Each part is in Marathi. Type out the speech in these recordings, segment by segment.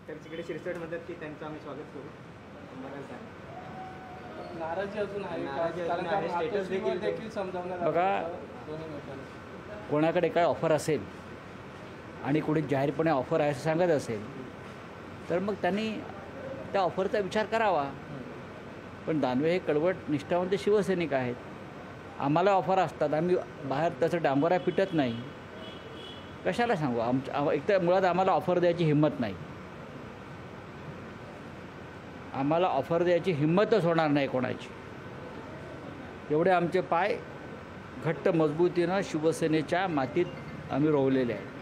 तर तिकडे शिरसाट म्हणतात की त्यांचं आम्ही स्वागत करू. बघायला काय. नाराजी अजून आहे नाराजी अजून कारण आहे. का स्टेटस देखील समजावण्यात आलं बघा, होतं दोन्ही नेत्यांना. कोणाकडे काय ऑफर असेल आणि कोणी जाहीरपणे ऑफर आहे असं सांगत असेल तर मग त्यांनी त्या ऑफरचा विचार करावा. पण दानवे हे कडवट निष्ठावंत शिवसैनिक आहेत. आम्हाला ऑफर असतात, आम्ही बाहेर त्याचं डांबोरा पिटत नाही. कशाला सांगू? एक तर मुळात आम्हाला ऑफर द्यायची हिंमत नाही. आम्हाला ऑफर द्यायची हिंमतच होणार नाही कोणाची. एवढे आमचे पाय घट्ट मजबूतीनं शिवसेनेच्या मातीत आम्ही रोवलेले आहे.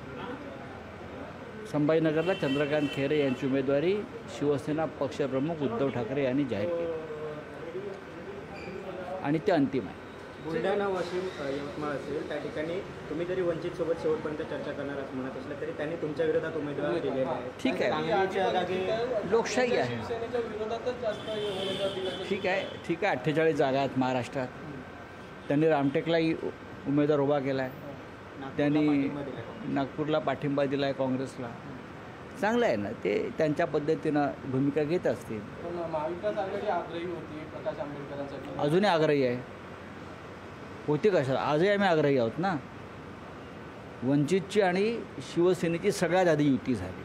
संभाजीनगरला चंद्रकांत खैरे यांची उमेदवारी शिवसेना पक्षप्रमुख उद्धव ठाकरे यांनी जाहीर केली आणि ते अंतिम आहे. बुलढाणा, वाशिम, यवतमाळ असेल त्या ठिकाणी तुम्ही जरी वंचितसोबत शेवटपर्यंत चर्चा करणार असं म्हणत असलं तरी त्यांनी तुमच्या विरोधात उमेदवार दिलेले आहे. ठीक आहे, सांगलीच्या जागी लोकशाही आहे. शिवसेनेच्या विरोधातच जास्त उमेदवार दिल्याचं ठीक आहे, 48 जागा आहेत महाराष्ट्रात. त्यांनी रामटेकलाही उमेदवार उभा केला आहे. त्यांनी नागपूरला पाठिंबा दिला आहे काँग्रेसला. चांगलं आहे ना, ते त्यांच्या पद्धतीनं भूमिका घेत असतील. पण महाविकास आघाडी आग्रही होती प्रकाश आंबेडकरांसाठी. अजूनही आग्रही आहे. होती कशाला? आजही आम्ही आग्रही आहोत ना. वंचितची आणि शिवसेनेची सगळ्यात आधी युती झाली,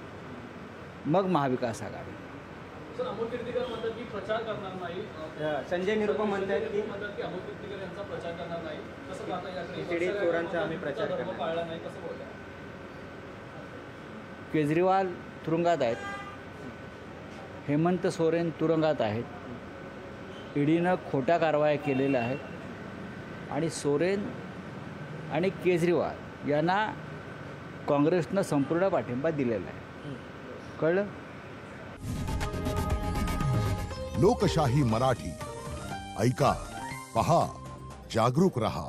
मग महाविकास आघाडी. अमोल कीर्तीकर म्हणतात की प्रचार करणार नाही. संजय निरुपम म्हणतात की म्हणतात की अमोल कीर्तीकर यांचा प्रचार करणार नाही. कसं पाहता याकडे? ECD चोरांचा आम्ही प्रचार करणार. पाळला नाही, कसं बोलताय? केजरीवाल तुरुंगात आहेत, हेमंत सोरेन तुरुंगात आहेत. ईडीनं खोट्या कारवाया केलेल्या आहेत आणि सोरेन आणि केजरीवाल यांना काँग्रेसनं संपूर्ण पाठिंबा दिलेला आहे. कळलं? लोकशाही मराठी ऐका, पहा, जागरूक रहा.